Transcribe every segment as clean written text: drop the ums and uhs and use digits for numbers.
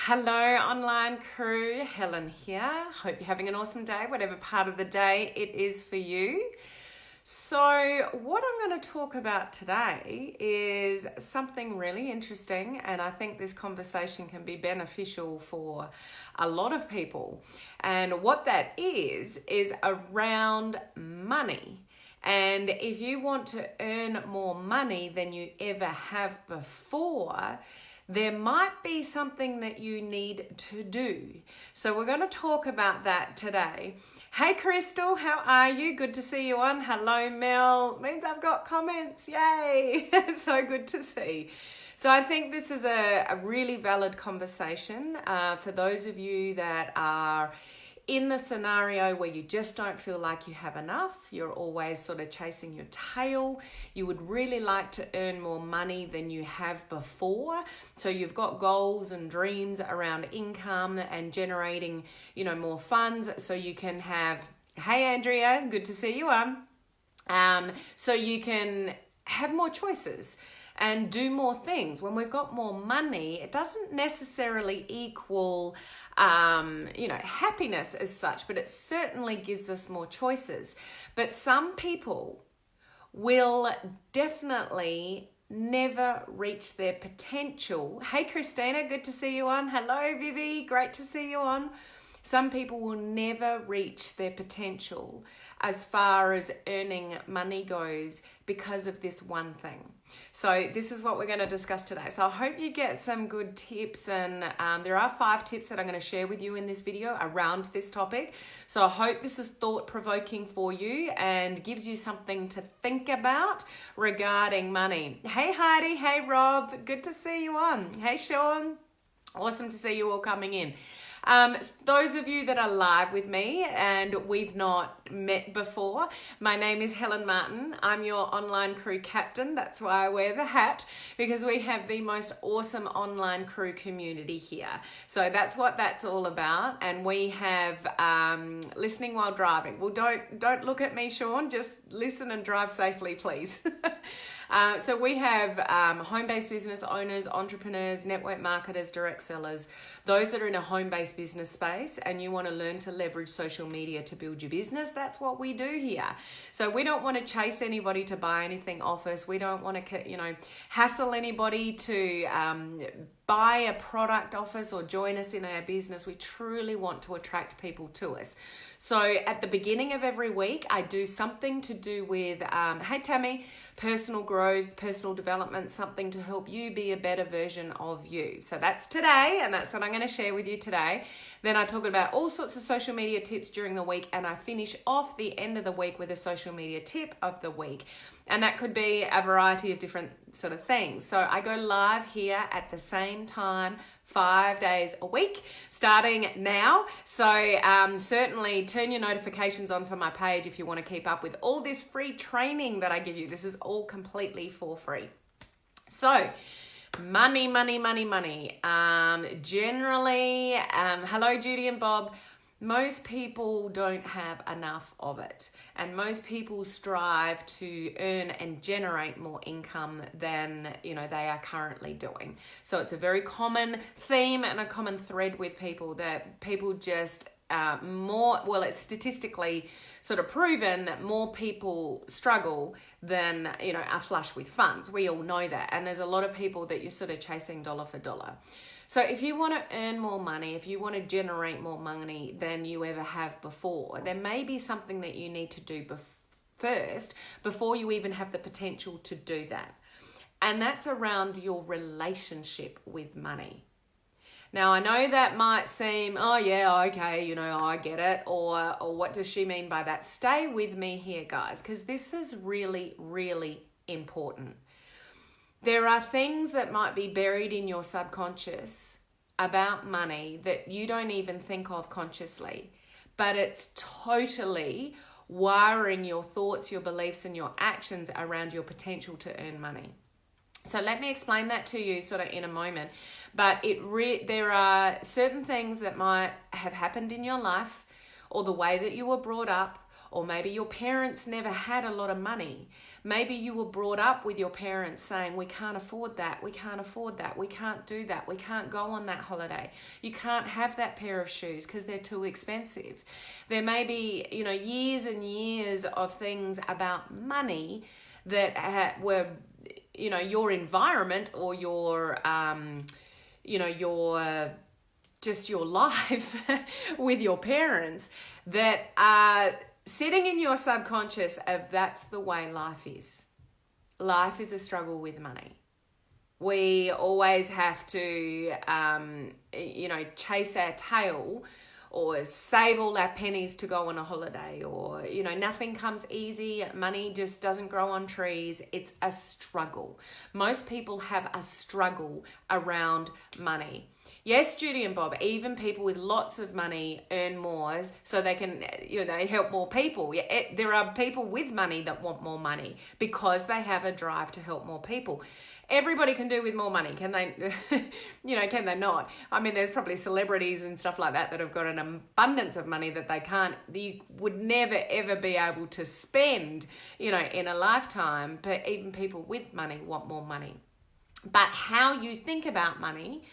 Hello, online crew. Helen here. Hope you're having an awesome day, whatever part of the day it is for you. So, what I'm going to talk about today is something really interesting, and I think this conversation can be beneficial for a lot of people. And what that is around money. And if you want to earn more money than you ever have before, there might be something that you need to do. So we're going to talk about that today. Hey Crystal, how are you? Good to see you on. Hello Mel. Means I've got comments. Yay. So good to see. So I think this is a really valid conversation for those of you that are in the scenario where you just don't feel like you have enough, you're always sort of chasing your tail, you would really like to earn more money than you have before. So you've got goals and dreams around income and generating, more funds so you can have, hey Andrea, good to see you on. So you can have more choices and do more things. When we've got more money, it doesn't necessarily equal, happiness as such, but it certainly gives us more choices. But some people will definitely never reach their potential. Hey Christina, good to see you on. Hello Vivi, great to see you on. Some people will never reach their potential as far as earning money goes because of this one thing. So this is what we're going to discuss today. So I hope you get some good tips, and there are 5 tips that I'm going to share with you in this video around this topic. So I hope this is thought-provoking for you and gives you something to think about regarding money. Hey Heidi, hey Rob, good to see you on. Hey Sean, awesome to see you all coming in. Those of you that are live with me and we've not met before, my name is Helen Martin. I'm your online crew captain. That's why I wear the hat, because we have the most awesome online crew community here. So that's what that's all about. And we have listening while driving. Well, don't look at me, Sean. Just listen and drive safely, please. So we have home-based business owners, entrepreneurs, network marketers, direct sellers, those that are in a home-based business space and you want to learn to leverage social media to build your business. That's what we do here. So we don't want to chase anybody to buy anything off us. We don't want to, hassle anybody to buy a product off us or join us in our business. We truly want to attract people to us. So at the beginning of every week, I do something to do with, hey Tammy, personal growth, personal development, something to help you be a better version of you. So that's today, and that's what I'm going to share with you today. Then I talk about all sorts of social media tips during the week, and I finish off the end of the week with a social media tip of the week. And that could be a variety of different sort of things. So I go live here at the same time 5 days a week starting now. So certainly turn your notifications on for my page if you want to keep up with all this free training that I give you. This is all completely for free. So money. Generally, hello Judy and Bob. Most people don't have enough of it, and most people strive to earn and generate more income than they are currently doing. So it's a very common theme and a common thread with people that people just it's statistically sort of proven that more people struggle than are flush with funds. We all know that, and there's a lot of people that you're sort of chasing dollar for dollar. So if you want to earn more money, if you want to generate more money than you ever have before, there may be something that you need to do first before you even have the potential to do that. And that's around your relationship with money. Now, I know that might seem, oh yeah, okay, I get it. Or what does she mean by that? Stay with me here, guys, because this is really, really important. There are things that might be buried in your subconscious about money that you don't even think of consciously, but it's totally wiring your thoughts, your beliefs, and your actions around your potential to earn money. So let me explain that to you sort of in a moment, but there are certain things that might have happened in your life, or the way that you were brought up, Or maybe your parents never had a lot of money. Maybe you were brought up with your parents saying, we can't afford that, we can't afford that, we can't do that, we can't go on that holiday. You can't have that pair of shoes because they're too expensive. There may be, years and years of things about money that were, your environment or your just your life with your parents that are sitting in your subconscious of that's the way life is. Life is a struggle with money. We always have to, chase our tail or save all our pennies to go on a holiday, or, nothing comes easy. Money just doesn't grow on trees. It's a struggle. Most people have a struggle around money. Yes, Judy and Bob, even people with lots of money earn more so they can, they help more people. There are people with money that want more money because they have a drive to help more people. Everybody can do with more money, can they? Can they not? I mean, there's probably celebrities and stuff like that have got an abundance of money that you would never ever be able to spend, in a lifetime. But even people with money want more money. But how you think about money,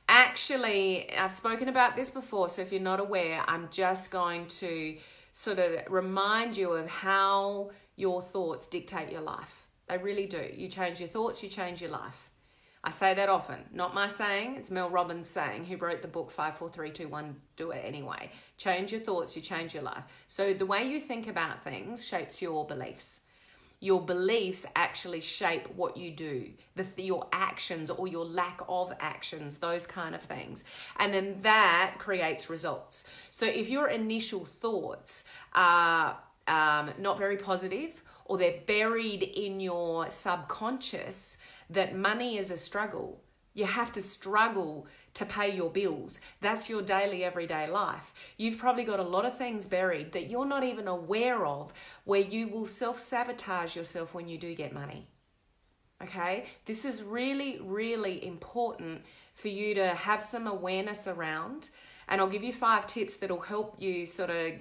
actually, I've spoken about this before, so if you're not aware, I'm just going to sort of remind you of how your thoughts dictate your life. They really do. You change your thoughts, you change your life. I say that often. Not my saying, it's Mel Robbins' saying, who wrote the book 5, 4, 3, 2, 1, Do It Anyway. Change your thoughts, you change your life. So the way you think about things shapes your beliefs. Your beliefs actually shape what you do, your actions or your lack of actions, those kind of things. And then that creates results. So if your initial thoughts are not very positive, or they're buried in your subconscious that money is a struggle, you have to struggle to pay your bills. That's your daily, everyday life. You've probably got a lot of things buried that you're not even aware of, where you will self-sabotage yourself when you do get money. Okay? This is really, really important for you to have some awareness around. And I'll give you 5 tips that'll help you sort of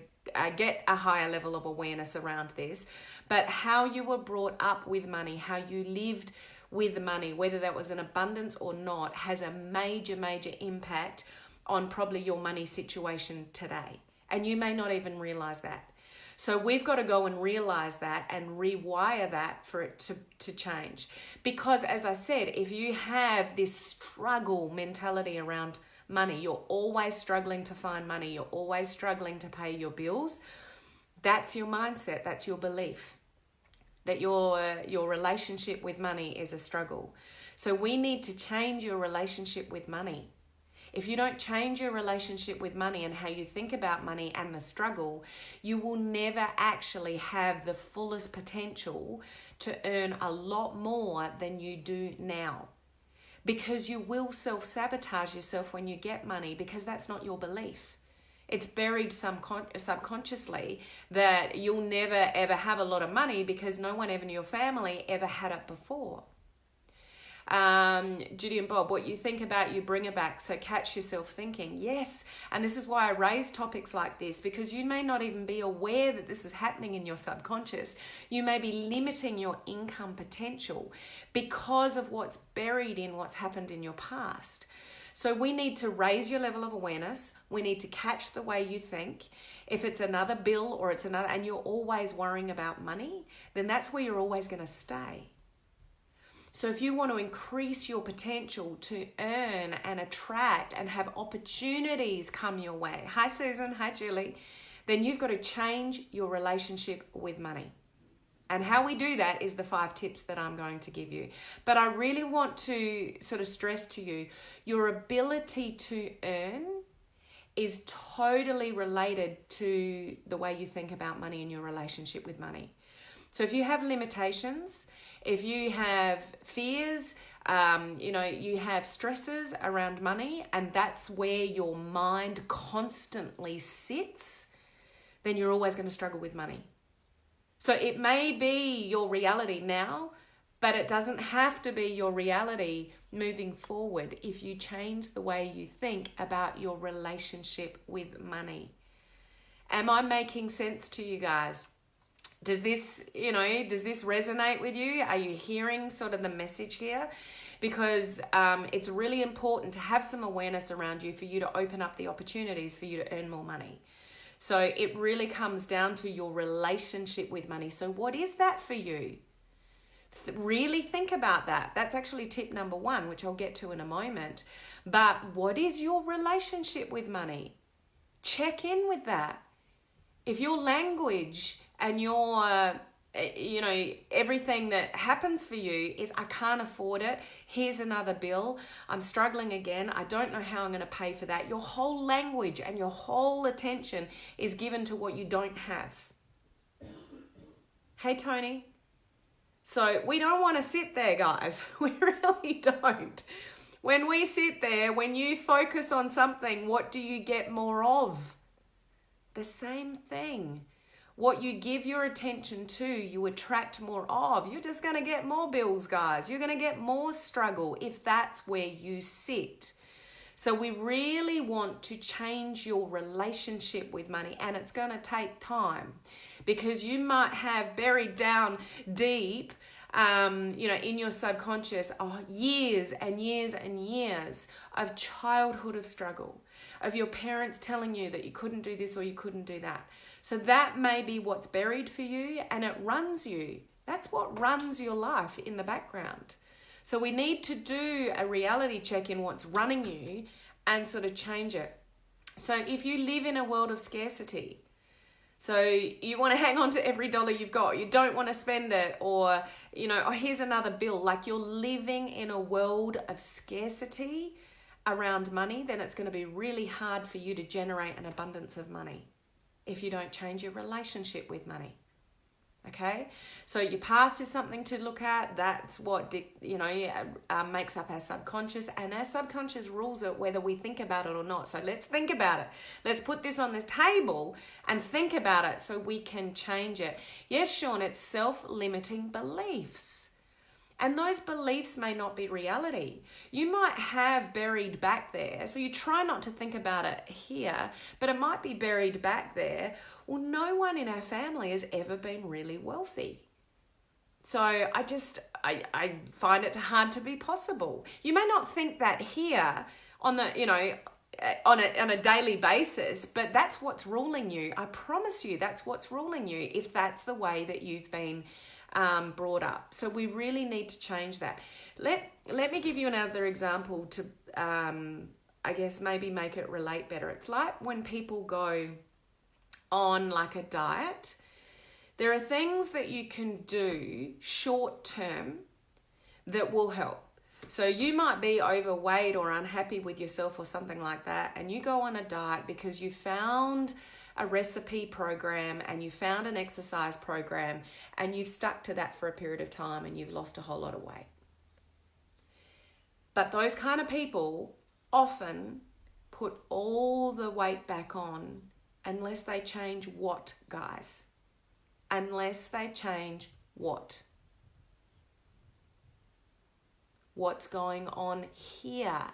get a higher level of awareness around this. But how you were brought up with money, how you lived with money, whether that was an abundance or not, has a major, major impact on probably your money situation today. And you may not even realize that. So we've got to go and realize that and rewire that for it to change. Because as I said, if you have this struggle mentality around money, you're always struggling to find money, you're always struggling to pay your bills, that's your mindset, that's your belief. That your relationship with money is a struggle. So we need to change your relationship with money. If you don't change your relationship with money and how you think about money and the struggle, you will never actually have the fullest potential to earn a lot more than you do now. Because you will self-sabotage yourself when you get money, because that's not your belief. It's buried subconsciously that you'll never ever have a lot of money because no one ever in your family ever had it before. Judy and Bob, what you think about, you bring it back. So catch yourself thinking, yes. And this is why I raise topics like this, because you may not even be aware that this is happening in your subconscious. You may be limiting your income potential because of what's buried in what's happened in your past. So we need to raise your level of awareness. We need to catch the way you think. If it's another bill or it's another, and you're always worrying about money, then that's where you're always going to stay. So if you want to increase your potential to earn and attract and have opportunities come your way, hi Susan, hi Julie, then you've got to change your relationship with money. And how we do that is the 5 tips that I'm going to give you. But I really want to sort of stress to you, your ability to earn is totally related to the way you think about money and your relationship with money. So if you have limitations, if you have fears, you have stresses around money, and that's where your mind constantly sits, then you're always going to struggle with money. So it may be your reality now, but it doesn't have to be your reality moving forward if you change the way you think about your relationship with money. Am I making sense to you guys? Does this resonate with you? Are you hearing sort of the message here? Because it's really important to have some awareness around you for you to open up the opportunities for you to earn more money. So it really comes down to your relationship with money. So what is that for you? Really think about that. That's actually tip number 1, which I'll get to in a moment. But what is your relationship with money? Check in with that. If your language and your everything that happens for you is, I can't afford it, here's another bill, I'm struggling again, I don't know how I'm going to pay for that, your whole language and your whole attention is given to what you don't have. Hey, Tony. So we don't want to sit there, guys. We really don't. When we sit there, when you focus on something, what do you get more of? The same thing. What you give your attention to, you attract more of. You're just going to get more bills, guys. You're going to get more struggle if that's where you sit. So we really want to change your relationship with money, and it's going to take time, because you might have buried down deep in your subconscious, years and years and years of childhood of struggle, of your parents telling you that you couldn't do this or you couldn't do that. So that may be what's buried for you, and it runs you. That's what runs your life in the background. So we need to do a reality check in what's running you and sort of change it. So if you live in a world of scarcity, so you want to hang on to every dollar you've got, you don't want to spend it, or, here's another bill, like you're living in a world of scarcity around money, then it's going to be really hard for you to generate an abundance of money if you don't change your relationship with money. Okay, so your past is something to look at. That's what makes up our subconscious, and our subconscious rules it whether we think about it or not. So let's think about it. Let's put this on this table and think about it so we can change it. Yes, Sean, it's self-limiting beliefs. And those beliefs may not be reality. You might have buried back there, so you try not to think about it here, but it might be buried back there. Well, no one in our family has ever been really wealthy. So I find it hard to be possible. You may not think that here on a daily basis, but that's what's ruling you. I promise you that's what's ruling you if that's the way that you've been brought up. So we really need to change that. Let me give you another example to maybe make it relate better. It's like when people go on like a diet, there are things that you can do short term that will help. So you might be overweight or unhappy with yourself or something like that, and you go on a diet because you found a recipe program and you found an exercise program and you've stuck to that for a period of time and you've lost a whole lot of weight. But those kind of people often put all the weight back on unless they change what, guys? Unless they change what? What's going on here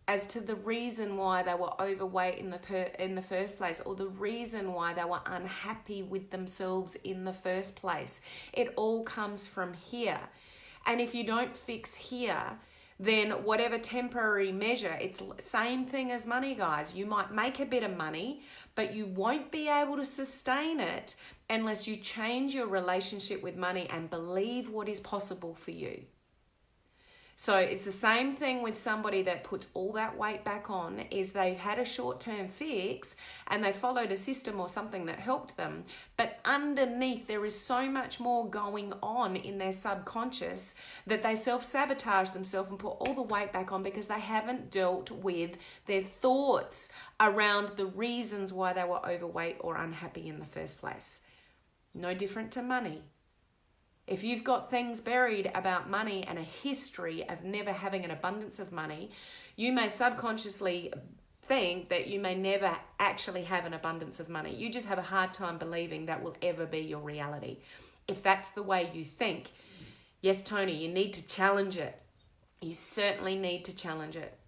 as to the reason why they were overweight in the first place, or the reason why they were unhappy with themselves in the first place. It all comes from here. And if you don't fix here, then whatever temporary measure, it's the same thing as money, guys. You might make a bit of money, but you won't be able to sustain it unless you change your relationship with money and believe what is possible for you. So it's the same thing with somebody that puts all that weight back on, is they had a short-term fix and they followed a system or something that helped them. But underneath there is so much more going on in their subconscious that they self-sabotage themselves and put all the weight back on because they haven't dealt with their thoughts around the reasons why they were overweight or unhappy in the first place. No different to money. If you've got things buried about money and a history of never having an abundance of money, you may subconsciously think that you may never actually have an abundance of money. You just have a hard time believing that will ever be your reality. If that's the way you think, yes, Tony, you need to challenge it. You certainly need to challenge it.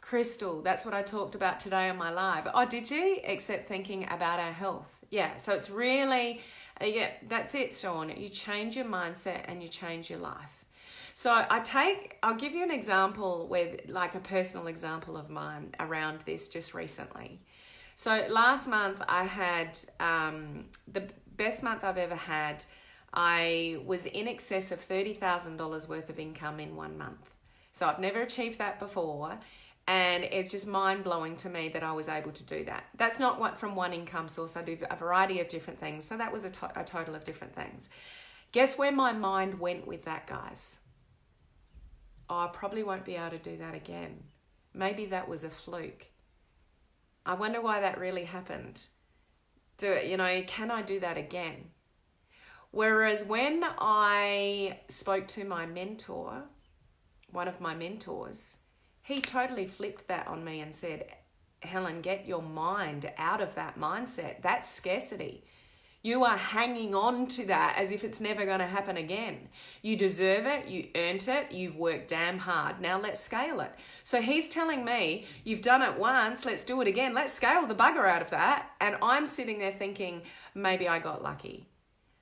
Crystal, that's what I talked about today on my live. Oh, did you? Except thinking about our health. Yeah, so it's really Yeah, that's it, Sean. You change your mindset and you change your life. So I'll give you an example like a personal example of mine around this just recently. So last month I had the best month I've ever had. I was in excess of $30,000 worth of income in 1 month. So I've never achieved that before. And it's just mind-blowing to me that I was able to do that. That's not from one income source. I do a variety of different things. So that was a total of different things. Guess where my mind went with that, guys? Oh, I probably won't be able to do that again. Maybe that was a fluke. I wonder why that really happened. Can I do that again? Whereas when I spoke to my mentor, one of my mentors, he totally flipped that on me and said, Helen, get your mind out of that mindset. That's scarcity. You are hanging on to that as if it's never going to happen again. You deserve it. You earned it. You've worked damn hard. Now let's scale it. So he's telling me, you've done it once. Let's do it again. Let's scale the bugger out of that. And I'm sitting there thinking, maybe I got lucky.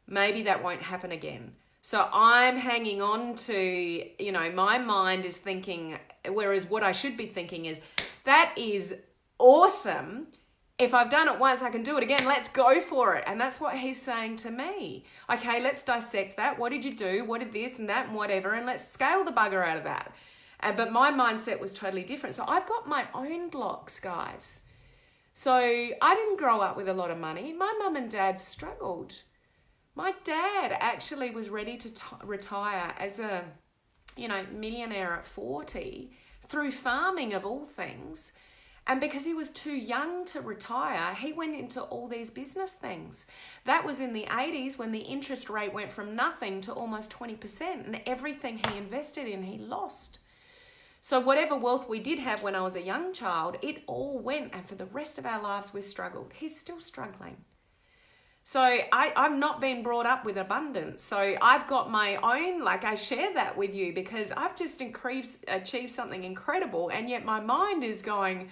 Maybe that won't happen again. So I'm hanging on to, my mind is thinking, whereas what I should be thinking is, that is awesome. If I've done it once, I can do it again. Let's go for it. And that's what he's saying to me. Okay, let's dissect that. What did you do? What did this and that and whatever? And let's scale the bugger out of that. But my mindset was totally different. So I've got my own blocks, guys. So I didn't grow up with a lot of money. My mum and dad struggled. My dad actually was ready to retire as a, millionaire at 40 through farming of all things. And because he was too young to retire, he went into all these business things. That was in the 80s when the interest rate went from nothing to almost 20%, and everything he invested in, he lost. So whatever wealth we did have when I was a young child, it all went, and for the rest of our lives, we struggled. He's still struggling. So I've not been brought up with abundance. So I've got my own, I share that with you because I've just achieved something incredible. And yet my mind is going,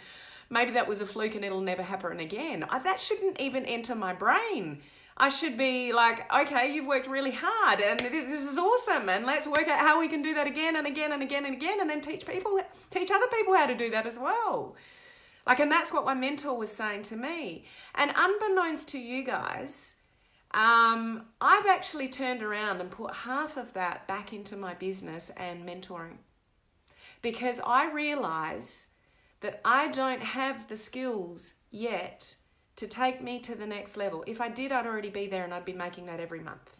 maybe that was a fluke and it'll never happen again. That shouldn't even enter my brain. I should be like, okay, you've worked really hard and this is awesome. And let's work out how we can do that again and again and again and again. And then teach other people how to do that as well. And that's what my mentor was saying to me. And unbeknownst to you guys, I've actually turned around and put half of that back into my business and mentoring. Because I realize that I don't have the skills yet to take me to the next level. If I did, I'd already be there and I'd be making that every month.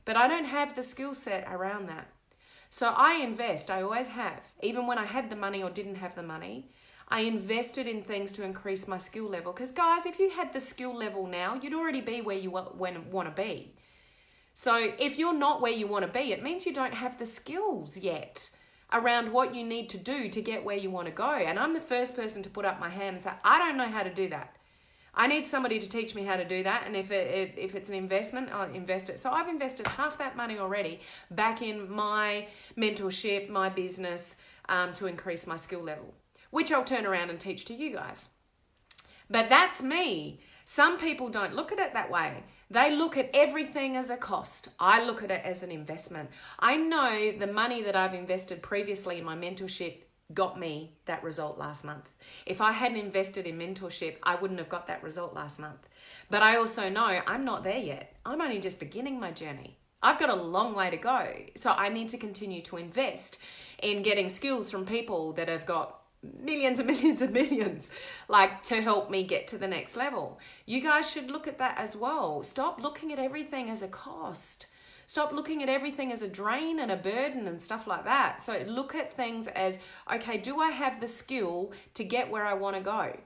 But I don't have the skill set around that. So I invest, I always have. Even when I had the money or didn't have the money, I invested in things to increase my skill level. Because guys, if you had the skill level now, you'd already be where you want to be. So if you're not where you want to be, it means you don't have the skills yet around what you need to do to get where you want to go. And I'm the first person to put up my hand and say, I don't know how to do that. I need somebody to teach me how to do that. And if it's an investment, I'll invest it. So I've invested half that money already back in my mentorship, my business, to increase my skill level, which I'll turn around and teach to you guys. But that's me. Some people don't look at it that way. They look at everything as a cost. I look at it as an investment. I know the money that I've invested previously in my mentorship got me that result last month. If I hadn't invested in mentorship, I wouldn't have got that result last month. But I also know I'm not there yet. I'm only just beginning my journey. I've got a long way to go. So I need to continue to invest in getting skills from people that have got millions and millions and millions, to help me get to the next level. You guys should look at that as well. Stop looking at everything as a cost. Stop looking at everything as a drain and a burden and stuff like that. So look at things as, okay, do I have the skill to get where I want to go?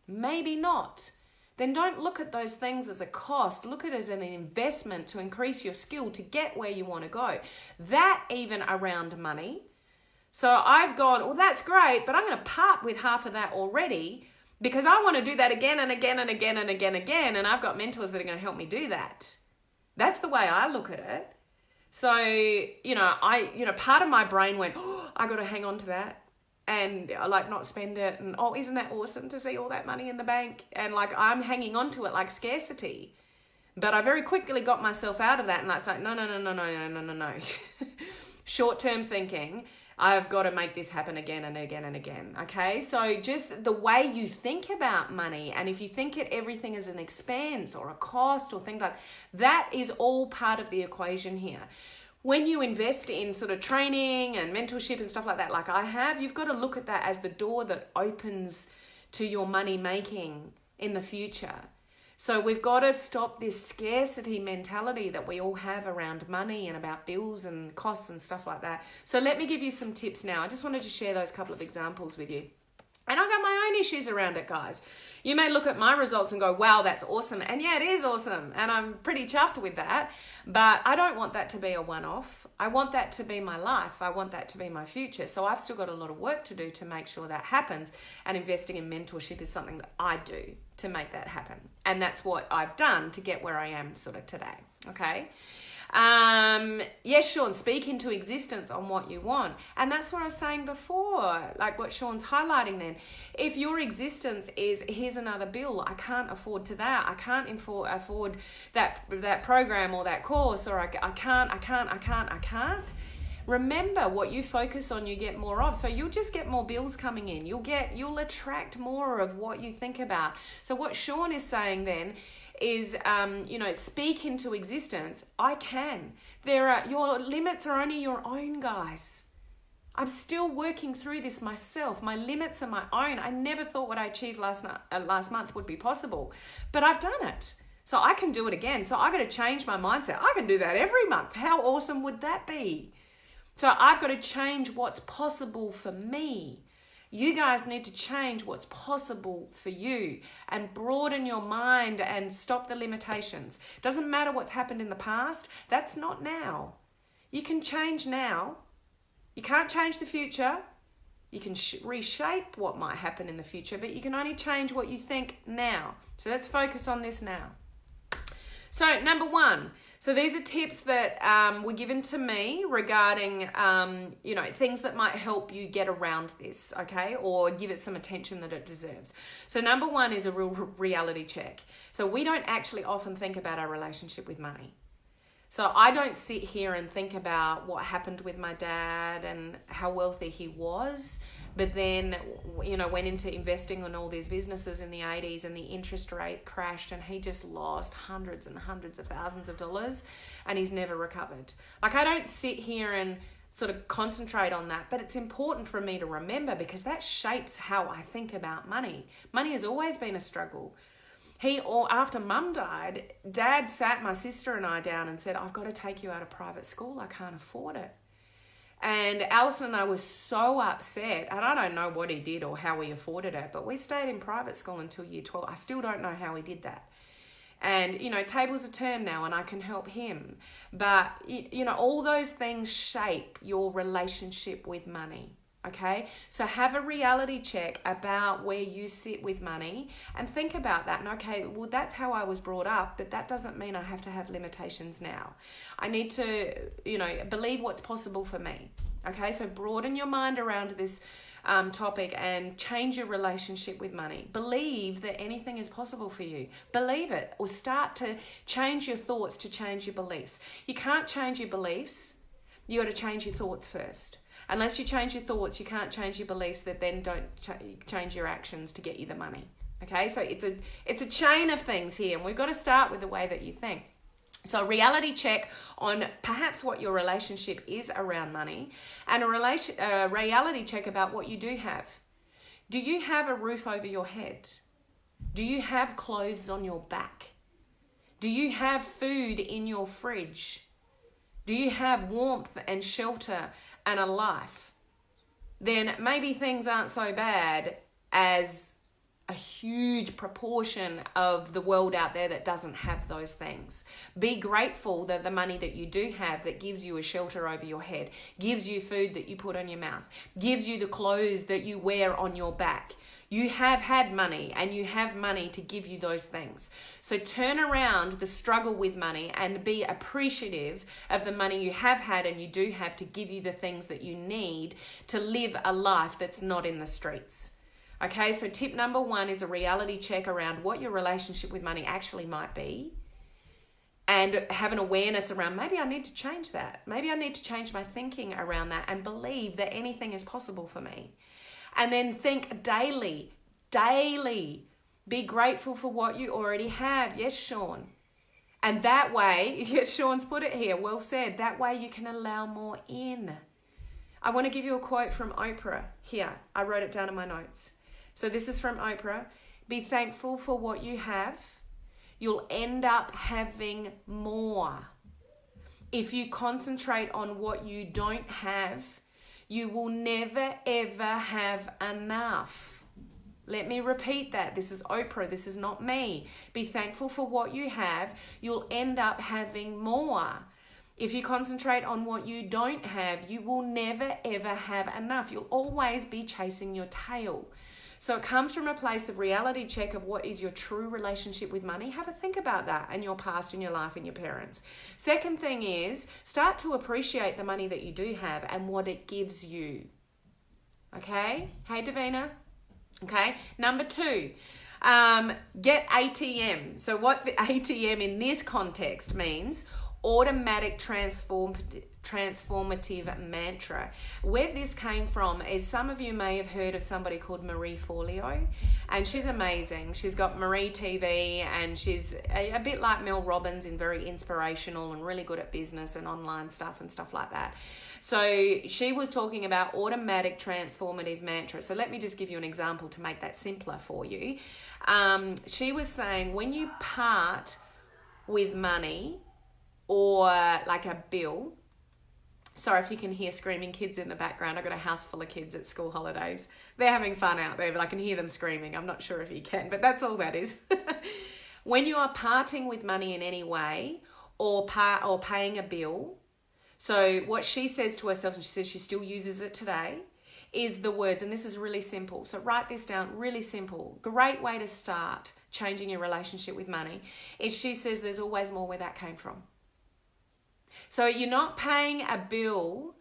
Maybe not. Then don't look at those things as a cost. Look at it as an investment to increase your skill to get where you want to go. That even around money. So I've gone, well, that's great, but I'm going to part with half of that already because I want to do that again and again and again and again and again. And I've got mentors that are going to help me do that. That's the way I look at it. So, part of my brain went, oh, I got to hang on to that and not spend it. And, oh, isn't that awesome to see all that money in the bank? And I'm hanging on to it like scarcity. But I very quickly got myself out of that, and I was like, no. Short-term thinking. I've got to make this happen again and again and again. Okay, so just the way you think about money, and if you think it everything as an expense or a cost or things like that, is all part of the equation here. When you invest in sort of training and mentorship and stuff like that, like I have, you've got to look at that as the door that opens to your money making in the future. So we've got to stop this scarcity mentality that we all have around money and about bills and costs and stuff like that. So let me give you some tips now. I just wanted to share those couple of examples with you. And I've got my own issues around it, guys. You may look at my results and go, wow, that's awesome. And yeah, it is awesome. And I'm pretty chuffed with that. But I don't want that to be a one-off. I want that to be my life. I want that to be my future. So I've still got a lot of work to do to make sure that happens. And investing in mentorship is something that I do to make that happen. And that's what I've done to get where I am sort of today. Okay. Yes, Sean, speak into existence on what you want. And that's what I was saying before, like what Sean's highlighting then. If your existence is, here's another bill, I can't afford to that, I can't afford that program or that course, or I can't. Remember, what you focus on, you get more of. So you'll just get more bills coming in. You'll attract more of what you think about. So what Sean is saying then is, speak into existence. I can. Your limits are only your own, guys. I'm still working through this myself. My limits are my own. I never thought what I achieved last month would be possible, but I've done it. So I can do it again. So I got to change my mindset. I can do that every month. How awesome would that be? So I've got to change what's possible for me. You guys need to change what's possible for you and broaden your mind and stop the limitations. Doesn't matter what's happened in the past. That's not now. You can change now. You can't change the future. You can reshape what might happen in the future, but you can only change what you think now. So let's focus on this now. So number one, so these are tips that were given to me regarding, things that might help you get around this, okay, or give it some attention that it deserves. So number one is a real reality check. So we don't actually often think about our relationship with money. So I don't sit here and think about what happened with my dad and how wealthy he was, but then, went into investing on all these businesses in the 80s and the interest rate crashed and he just lost hundreds and hundreds of thousands of dollars and he's never recovered. Like, I don't sit here and sort of concentrate on that, but it's important for me to remember because that shapes how I think about money. Money has always been a struggle. After Mum died, Dad sat my sister and I down and said, I've got to take you out of private school. I can't afford it. And Alison and I were so upset, and I don't know what he did or how he afforded it, but we stayed in private school until year 12. I still don't know how he did that. And, tables are turned now and I can help him. But, all those things shape your relationship with money. Okay, so have a reality check about where you sit with money and think about that. And okay, well, that's how I was brought up, but that doesn't mean I have to have limitations now. I need to, believe what's possible for me. Okay, so broaden your mind around this topic and change your relationship with money. Believe that anything is possible for you. Believe it, or start to change your thoughts to change your beliefs. You can't change your beliefs. You got to change your thoughts first. Unless you change your thoughts, you can't change your beliefs that then don't change your actions to get you the money. Okay, so it's a chain of things here, and we've got to start with the way that you think. So reality check on perhaps what your relationship is around money, and a reality check about what you do have. Do you have a roof over your head? Do you have clothes on your back? Do you have food in your fridge? Do you have warmth and shelter and a life? Then maybe things aren't so bad as a huge proportion of the world out there that doesn't have those things. Be grateful that the money that you do have that gives you a shelter over your head, gives you food that you put on your mouth, gives you the clothes that you wear on your back. You have had money and you have money to give you those things. So turn around the struggle with money and be appreciative of the money you have had and you do have to give you the things that you need to live a life that's not in the streets. Okay, so tip number one is a reality check around what your relationship with money actually might be. and have an awareness around, maybe I need to change that. Maybe I need to change my thinking around that and believe that anything is possible for me. And then think daily. Be grateful for what you already have. Yes, Sean. And that way, yes, Sean's put it here, well said, that way you can allow more in. I want to give you a quote from Oprah here. I wrote it down in my notes. So this is from Oprah. Be thankful for what you have. You'll end up having more. If you concentrate on what you don't have, you will never ever have enough. Let me repeat that. This is Oprah. This is not me. Be thankful for what you have. You'll end up having more. If you concentrate on what you don't have, you will never ever have enough. You'll always be chasing your tail. So it comes from a place of reality check of what is your true relationship with money. Have a think about that and your past and your life and your parents. Second thing is start to appreciate the money that you do have and what it gives you. Okay? Hey, Davina. Okay, number 2, get ATM. So what the ATM in this context means, automatic transformative mantra. Where this came from is some of you may have heard of somebody called Marie Forleo, and she's amazing. She's got Marie TV, and she's a bit like Mel Robbins and very inspirational and really good at business and online stuff and stuff like that. So she was talking about automatic transformative mantra. So let me just give you an example to make that simpler for you. She was saying when you part with money or like a bill, sorry if you can hear screaming kids in the background. I've got a house full of kids at school holidays. They're having fun out there, but I can hear them screaming. I'm not sure if you can, but that's all that is. When you are parting with money in any way or paying a bill, so what she says to herself, and she says she still uses it today, is the words, and this is really simple. So write this down, really simple. Great way to start changing your relationship with money is she says there's always more where that came from. So you're not paying a bill.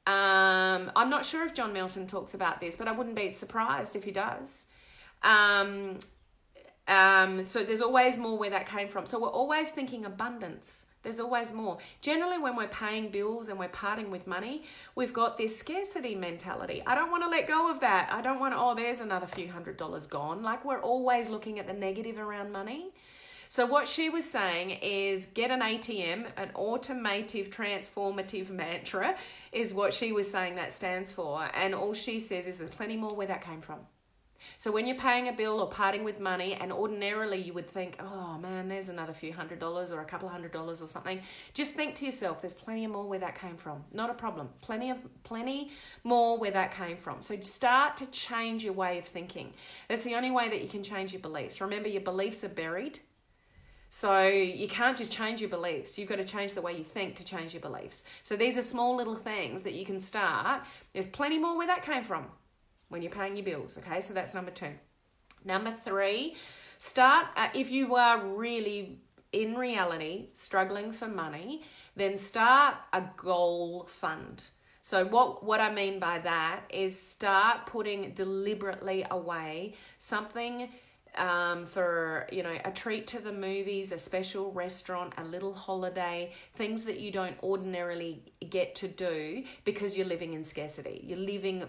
I'm not sure if John Milton talks about this, but I wouldn't be surprised if he does. So there's always more where that came from. So we're always thinking abundance. There's always more. Generally, when we're paying bills and we're parting with money, we've got this scarcity mentality. I don't want to let go of that. I don't want to, there's another few $100s gone. Like we're always looking at the negative around money. So what she was saying is get an ATM, an automative transformative mantra is what she was saying that stands for. And all she says is there's plenty more where that came from. So when you're paying a bill or parting with money, and ordinarily you would think, oh man, there's another few $100 or a couple $100 or something. Just think to yourself, there's plenty more where that came from. Not a problem. Plenty more where that came from. So start to change your way of thinking. That's the only way that you can change your beliefs. Remember, your beliefs are buried. So you can't just change your beliefs. You've got to change the way you think to change your beliefs. So these are small little things that you can start. There's plenty more where that came from when you're paying your bills. Okay, so that's number 2. Number 3, start, if you are really, in reality, struggling for money, then start a goal fund. So what I mean by that is start putting deliberately away something for, a treat to the movies, a special restaurant, a little holiday, things that you don't ordinarily get to do because you're living in scarcity. You're living,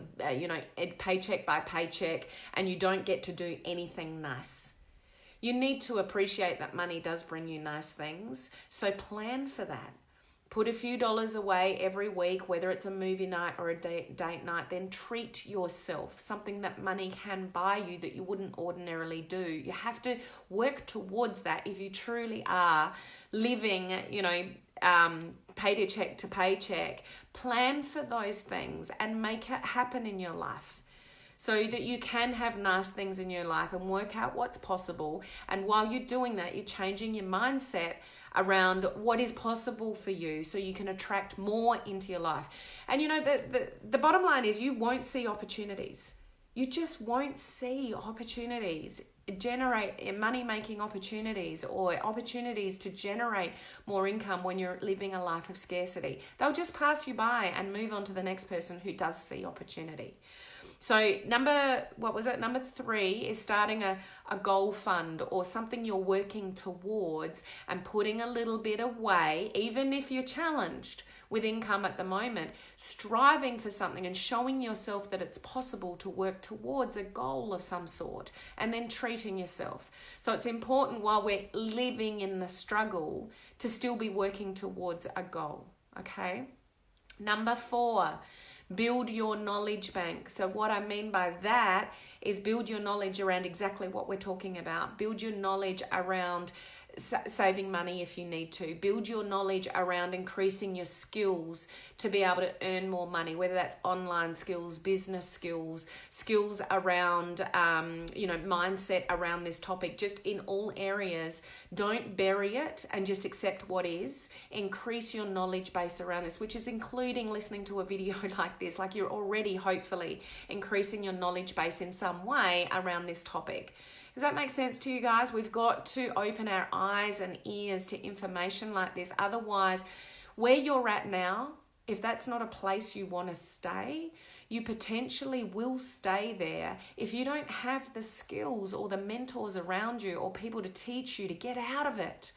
paycheck by paycheck, and you don't get to do anything nice. You need to appreciate that money does bring you nice things, so plan for that. Put a few dollars away every week, whether it's a movie night or a date night, then treat yourself, something that money can buy you that you wouldn't ordinarily do. You have to work towards that if you truly are living, paycheck to paycheck. Plan for those things and make it happen in your life, so that you can have nice things in your life and work out what's possible. And while you're doing that, you're changing your mindset around what is possible for you so you can attract more into your life. And the bottom line is you won't see opportunities. You just won't see opportunities, generate money-making opportunities or opportunities to generate more income when you're living a life of scarcity. They'll just pass you by and move on to the next person who does see opportunity. So number 3 is starting a goal fund or something you're working towards and putting a little bit away, even if you're challenged with income at the moment, striving for something and showing yourself that it's possible to work towards a goal of some sort, and then treating yourself. So it's important while we're living in the struggle to still be working towards a goal, okay? Number 4, build your knowledge bank. So what I mean by that is build your knowledge around exactly what we're talking about. Build your knowledge around saving money if you need to. Build your knowledge around increasing your skills to be able to earn more money, whether that's online skills, business skills, skills around, mindset around this topic, just in all areas. Don't bury it and just accept what is. Increase your knowledge base around this, which is including listening to a video like this. Like you're already hopefully increasing your knowledge base in some way around this topic. Does that make sense to you guys? We've got to open our eyes and ears to information like this. Otherwise, where you're at now, if that's not a place you want to stay, you potentially will stay there if you don't have the skills or the mentors around you or people to teach you to get out of it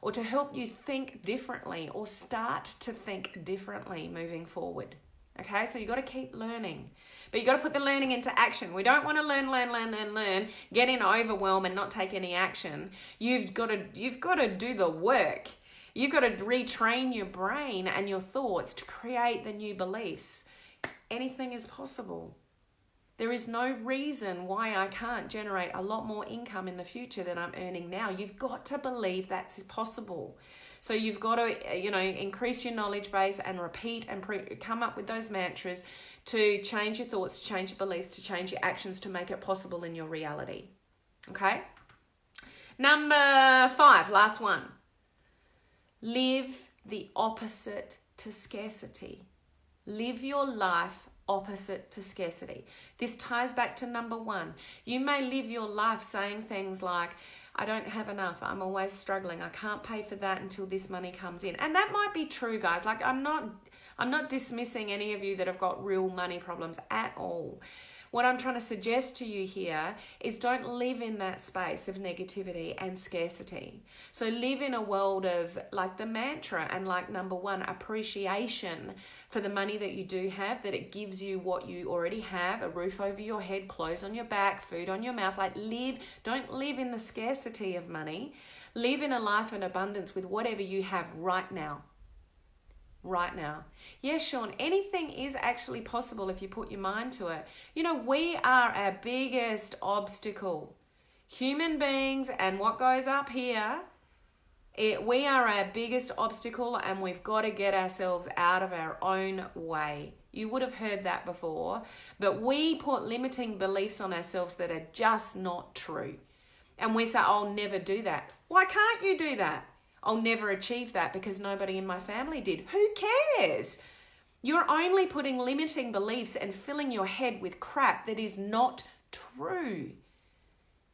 or to help you think differently or start to think differently moving forward. Okay, so you got to keep learning, but you got to put the learning into action. We don't want to learn, get in overwhelm and not take any action. You've got to do the work. You've got to retrain your brain and your thoughts to create the new beliefs. Anything is possible. There is no reason why I can't generate a lot more income in the future than I'm earning now. You've got to believe that's possible. So you've got to, increase your knowledge base and repeat and come up with those mantras to change your thoughts, to change your beliefs, to change your actions, to make it possible in your reality. Okay? Number 5, last one. Live the opposite to scarcity. Live your life opposite to scarcity. This ties back to number 1. You may live your life saying things like, I don't have enough. I'm always struggling. I can't pay for that until this money comes in. And that might be true, guys. Like I'm not dismissing any of you that have got real money problems at all. What I'm trying to suggest to you here is don't live in that space of negativity and scarcity. So live in a world of like the mantra and like number 1, appreciation for the money that you do have, that it gives you what you already have, a roof over your head, clothes on your back, food on your mouth. Like don't live in the scarcity of money. Live in a life in abundance with whatever you have right now. Right now. Yes, Sean, anything is actually possible if you put your mind to it. We are our biggest obstacle. Human beings and what goes up here, we are our biggest obstacle, and we've got to get ourselves out of our own way. You would have heard that before, but we put limiting beliefs on ourselves that are just not true. And we say, I'll never do that. Why can't you do that? I'll never achieve that because nobody in my family did. Who cares? You're only putting limiting beliefs and filling your head with crap that is not true.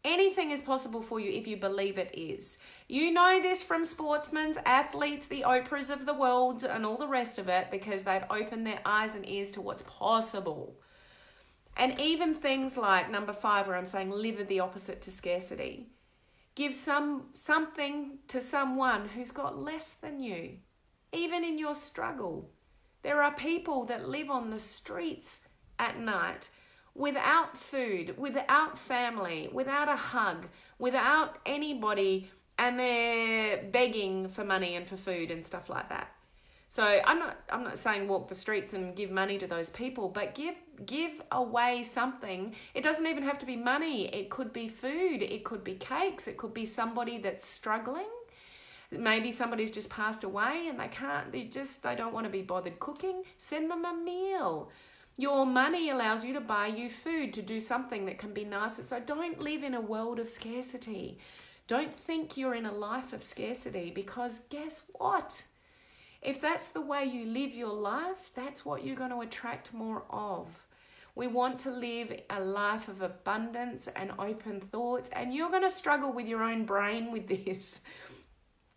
Anything is possible for you if you believe it is. You know this from sportsmen, athletes, the Oprahs of the world, and all the rest of it, because they've opened their eyes and ears to what's possible. And even things like number 5, where I'm saying live the opposite to scarcity. Give something to someone who's got less than you, even in your struggle. There are people that live on the streets at night without food, without family, without a hug, without anybody, and they're begging for money and for food and stuff like that. So I'm not saying walk the streets and give money to those people, but give away something. It doesn't even have to be money. It could be food. It could be cakes. It could be somebody that's struggling. Maybe somebody's just passed away and they don't want to be bothered cooking. Send them a meal. Your money allows you to buy you food, to do something that can be nicer. So don't live in a world of scarcity. Don't think you're in a life of scarcity, because guess what? If that's the way you live your life, that's what you're going to attract more of. We want to live a life of abundance and open thoughts, and you're going to struggle with your own brain with this.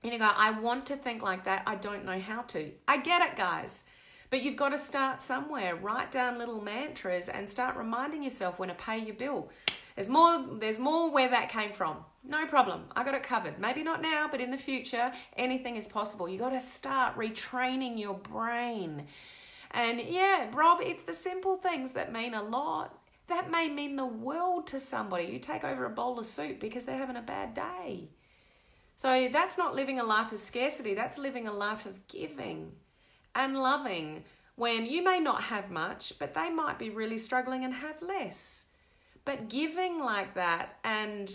And you go, I want to think like that. I don't know how to. I get it, guys. But you've got to start somewhere. Write down little mantras and start reminding yourself when to pay your bill. There's more where that came from. No problem. I got it covered. Maybe not now, but in the future, anything is possible. You got to start retraining your brain. And yeah, Rob, it's the simple things that mean a lot. That may mean the world to somebody. You take over a bowl of soup because they're having a bad day. So that's not living a life of scarcity. That's living a life of giving and loving when you may not have much, but they might be really struggling and have less. But giving like that and,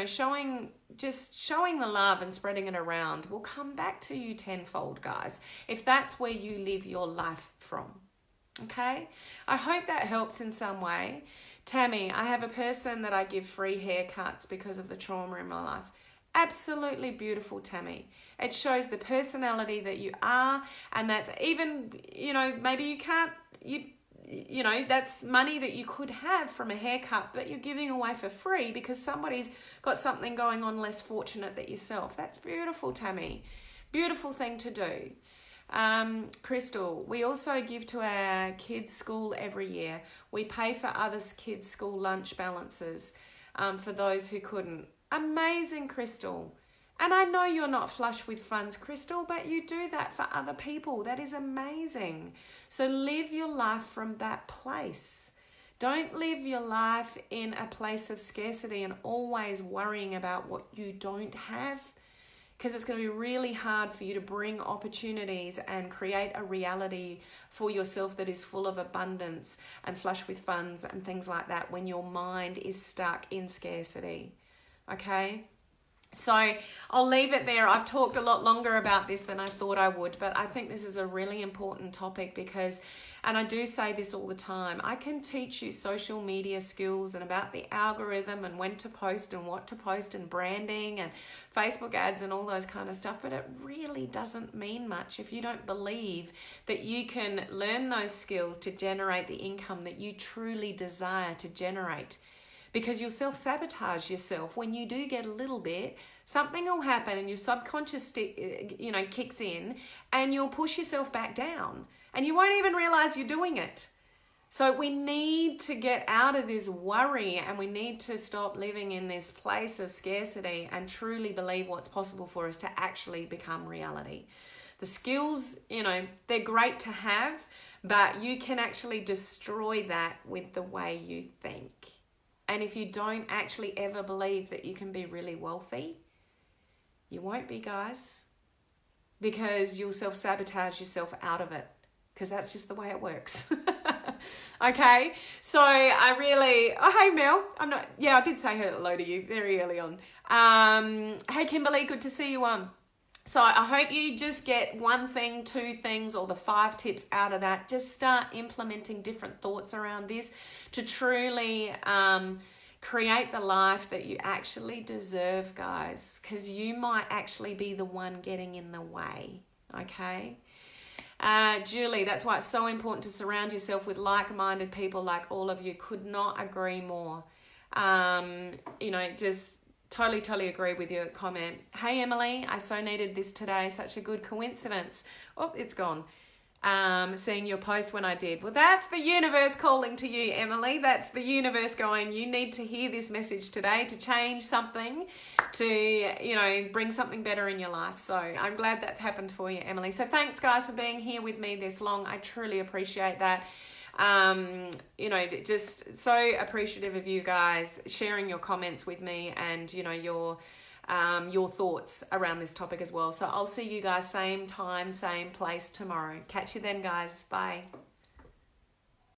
showing the love and spreading it around will come back to you tenfold, guys, if that's where you live your life from. Okay? I hope that helps in some way. Tammy, I have a person that I give free haircuts because of the trauma in my life. Absolutely beautiful, Tammy. It shows the personality that you are, and that's even, maybe you can't, that's money that you could have from a haircut, but you're giving away for free because somebody's got something going on less fortunate than yourself. That's beautiful, Tammy. Beautiful thing to do. Crystal, we also give to our kids' school every year. We pay for others' kids' school lunch balances for those who couldn't. Amazing, Crystal. And I know you're not flush with funds, Crystal, but you do that for other people. That is amazing. So live your life from that place. Don't live your life in a place of scarcity and always worrying about what you don't have, because it's going to be really hard for you to bring opportunities and create a reality for yourself that is full of abundance and flush with funds and things like that when your mind is stuck in scarcity. Okay? So I'll leave it there. I've talked a lot longer about this than I thought I would, but I think this is a really important topic because, and I do say this all the time, I can teach you social media skills and about the algorithm and when to post and what to post and branding and Facebook ads and all those kind of stuff, but it really doesn't mean much if you don't believe that you can learn those skills to generate the income that you truly desire to generate. Because you'll self-sabotage yourself. When you do get a little bit, something will happen and your subconscious kicks in and you'll push yourself back down and you won't even realize you're doing it. So we need to get out of this worry and we need to stop living in this place of scarcity and truly believe what's possible for us to actually become reality. The skills, they're great to have, but you can actually destroy that with the way you think. And if you don't actually ever believe that you can be really wealthy, you won't be, guys, because you'll self-sabotage yourself out of it, because that's just the way it works. Okay, so oh, hey Mel, I did say hello to you very early on. Hey Kimberly, good to see you on. So I hope you just get one thing, two things, or the 5 tips out of that. Just start implementing different thoughts around this to truly create the life that you actually deserve, guys, because you might actually be the one getting in the way, okay? Julie, that's why it's so important to surround yourself with like-minded people like all of you. Could not agree more. Just totally agree with your comment. Hey Emily, I so needed this today. Such a good coincidence. Oh, it's gone. Seeing your post when I did. Well, that's the universe calling to you, Emily. That's the universe going, you need to hear this message today to change something, to, bring something better in your life. So I'm glad that's happened for you, Emily. So thanks guys for being here with me this long. I truly appreciate that. Just so appreciative of you guys sharing your comments with me and, your thoughts around this topic as well. So I'll see you guys same time, same place tomorrow. Catch you then, guys. Bye.